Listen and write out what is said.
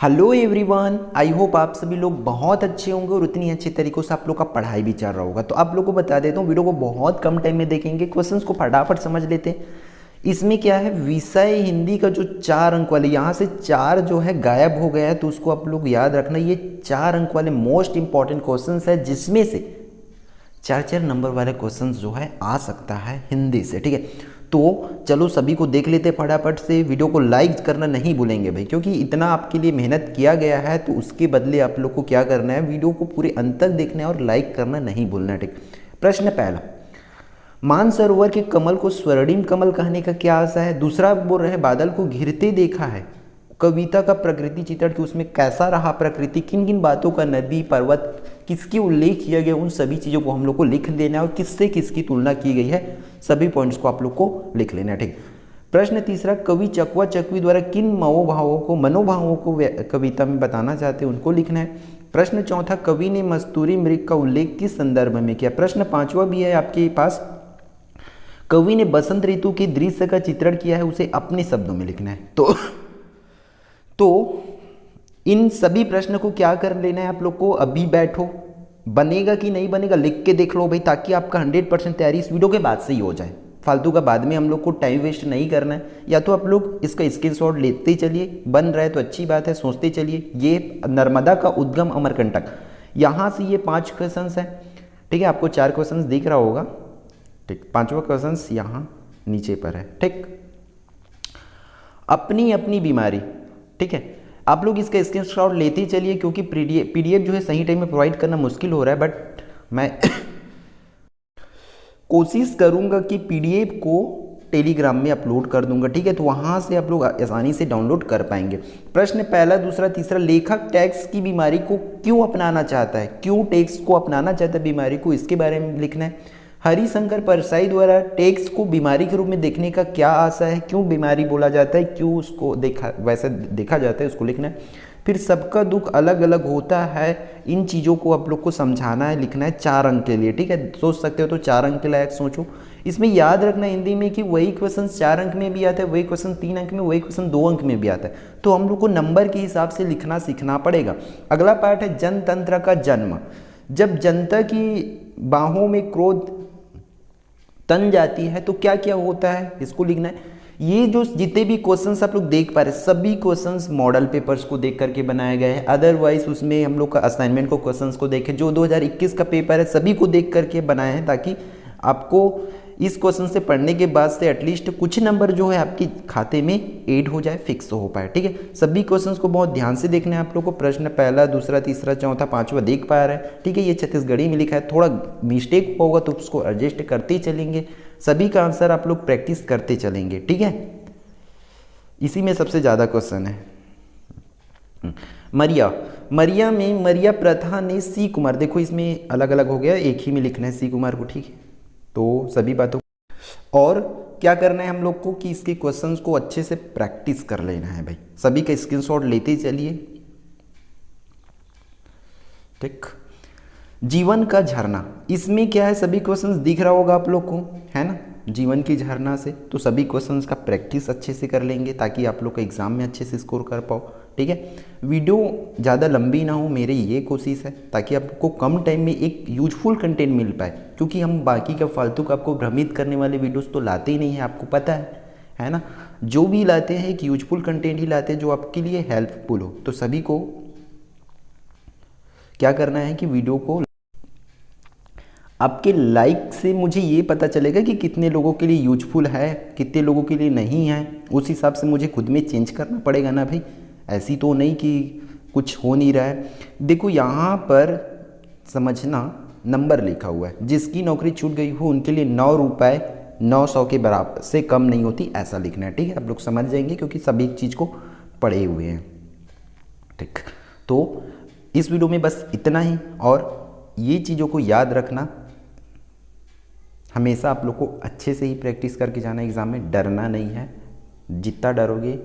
Hello everyone, I hope आप सभी लोग बहुत अच्छे होंगे और उतनी अच्छे तरीक़ों से आप लोग का पढ़ाई भी चल रहा होगा। तो आप लोग को बता देता हूँ, वीडियो को बहुत कम टाइम में देखेंगे, क्वेश्चंस को फटाफट समझ लेते हैं। इसमें क्या है, विषय हिंदी का जो 4 अंक वाले, यहाँ से 4 जो है गायब हो गया है, तो उसको आप लोग याद रखना। ये 4 अंक वाले मोस्ट इंपॉर्टेंट क्वेश्चन है, जिसमें से 4 नंबर वाले क्वेश्चन जो है आ सकता है हिंदी से। ठीक है, तो चलो सभी को देख लेते फटाफट से। वीडियो को लाइक करना नहीं भूलेंगे भाई, क्योंकि इतना आपके लिए मेहनत किया गया है, तो उसके बदले आप लोग को क्या करना है, वीडियो को पूरे अंत तक देखना है और लाइक करना नहीं भूलना है। ठीक, प्रश्न पहला, मानसरोवर के कमल को स्वर्णिम कमल कहने का क्या आशा है। दूसरा बोल रहे हैं, बादल को घिरते देखा है। कविता का प्रकृति चित्रण कि उसमें कैसा रहा प्रकृति, किन किन बातों का, नदी पर्वत किसकी उल्लेख किया गया, उन सभी चीज़ों को हम लोग को लिख देना है और किससे किसकी तुलना की गई है, सभी पॉइंट्स को आप लोग को लिख लेना है। ठीक, प्रश्न तीसरा, कवि चकवा चकवी द्वारा किन मनोभावों को कविता में बताना चाहते हैं, उनको लिखना है। प्रश्न चौथा, कवि ने मस्तूरी मृग का उल्लेख किस संदर्भ में किया। प्रश्न पांचवा भी है आपके पास, कवि ने बसंत ऋतु के दृश्य का चित्रण किया है, उसे अपने शब्दों में लिखना है। तो इन सभी प्रश्न को क्या कर लेना है आप लोग को, अभी बैठो, बनेगा कि नहीं बनेगा लिख के देख लो भाई, ताकि आपका 100% तैयारी इस वीडियो के बाद से ही हो जाए। फालतू का बाद में हम लोग को टाइम वेस्ट नहीं करना है। या तो आप लोग इसका स्क्रीनशॉट लेते ही चलिए, बन रहा है तो अच्छी बात है, सोचते चलिए। ये नर्मदा का उद्गम अमरकंटक, यहाँ से ये 5 क्वेश्चन हैं। ठीक है, आपको 4 क्वेश्चन दिख रहा होगा। ठीक, 5वां क्वेश्चन यहाँ नीचे पर है। ठीक, अपनी अपनी बीमारी। ठीक है, आप लोग इसका स्क्रीनशॉट लेते ही चलिए, क्योंकि पीडीएफ जो है सही टाइम में प्रोवाइड करना मुश्किल हो रहा है, बट मैं कोशिश करूंगा कि पीडीएफ को टेलीग्राम में अपलोड कर दूंगा। ठीक है, तो वहां से आप लोग आसानी से डाउनलोड कर पाएंगे। प्रश्न पहला, दूसरा, तीसरा, लेखक टैक्स की बीमारी को क्यों अपनाना चाहता है, क्यों टैक्स को अपनाना चाहता है बीमारी को, इसके बारे में लिखना है। हरिशंकर परसाई द्वारा टैक्स को बीमारी के रूप में देखने का क्या आशा है, क्यों बीमारी बोला जाता है, क्यों उसको वैसे देखा जाता है, उसको लिखना है। फिर सबका दुख अलग अलग होता है, इन चीज़ों को आप लोग को समझाना है, लिखना है 4 अंक के लिए। ठीक है, सोच सकते हो तो 4 अंक के लायक सोचो। इसमें याद रखना हिंदी में कि वही क्वेश्चन 4 अंक में भी आता है, वही क्वेश्चन 3 अंक में, वही क्वेश्चन 2 अंक में भी आता है। तो हम लोग को नंबर के हिसाब से लिखना सीखना पड़ेगा। अगला पार्ट है जनतंत्र का जन्म। जब जनता की बाहों में क्रोध तन जाती है तो क्या क्या होता है, इसको लिखना है। ये जो जितने भी क्वेश्चंस आप लोग देख पा रहे हैं, सभी क्वेश्चंस मॉडल पेपर्स को देख करके बनाए गए हैं। अदरवाइज उसमें हम लोग का असाइनमेंट को क्वेश्चंस को देखें, जो 2021 का पेपर है सभी को देख करके बनाए हैं, ताकि आपको इस क्वेश्चन से पढ़ने के बाद से एटलीस्ट कुछ नंबर जो है आपके खाते में ऐड हो जाए, फिक्स हो पाए। ठीक है, सभी क्वेश्चंस को बहुत ध्यान से देखना है आप लोग को। प्रश्न पहला, दूसरा, तीसरा, चौथा, 5वां देख पा रहे हैं। ठीक है, ये छत्तीसगढ़ी में लिखा है, थोड़ा मिस्टेक होगा तो उसको एडजस्ट करते ही चलेंगे। सभी का आंसर आप लोग प्रैक्टिस करते चलेंगे। ठीक है, इसी में सबसे ज़्यादा क्वेश्चन है। मरिया में मरिया प्रथा ने सी कुमार, देखो इसमें अलग अलग हो गया, एक ही में लिखना है सी कुमार को। ठीक है, तो सभी बातों और क्या करना है हम लोग को कि इसके क्वेश्चंस को अच्छे से प्रैक्टिस कर लेना है भाई। सभी का स्क्रीनशॉट लेते ही चलिए। ठीक, जीवन का झरना, इसमें क्या है, सभी क्वेश्चंस दिख रहा होगा आप लोग को, है ना, जीवन की झरना से। तो सभी क्वेश्चंस का प्रैक्टिस अच्छे से कर लेंगे, ताकि आप लोग का एग्जाम में अच्छे से स्कोर कर पाओ। ठीक है, वीडियो ज़्यादा लंबी ना हो, मेरी ये कोशिश है, ताकि आपको कम टाइम में एक यूजफुल कंटेंट मिल पाए। क्योंकि हम बाकी का फालतू का आपको भ्रमित करने वाले वीडियोस तो लाते ही नहीं है, आपको पता है ना। जो भी लाते हैं एक यूजफुल कंटेंट ही लाते हैं, जो आपके लिए हेल्पफुल हो। तो सभी को क्या करना है कि वीडियो को, आपके लाइक से मुझे ये पता चलेगा कि कितने लोगों के लिए यूजफुल है, कितने लोगों के लिए नहीं है। उस हिसाब से मुझे खुद में चेंज करना पड़ेगा ना भाई। ऐसी तो नहीं कि कुछ हो नहीं रहा है। देखो यहाँ पर समझना, नंबर लिखा हुआ है, जिसकी नौकरी छूट गई हो उनके लिए 9 रुपये 900 के बराबर से कम नहीं होती, ऐसा लिखना है। ठीक है, आप लोग समझ जाएंगे, क्योंकि सभी चीज़ को पढ़े हुए हैं। ठीक, तो इस वीडियो में बस इतना ही, और ये चीज़ों को याद रखना, हमेशा आप लोग को अच्छे से ही प्रैक्टिस करके जाना। एग्ज़ाम में डरना नहीं है, जितना डरोगे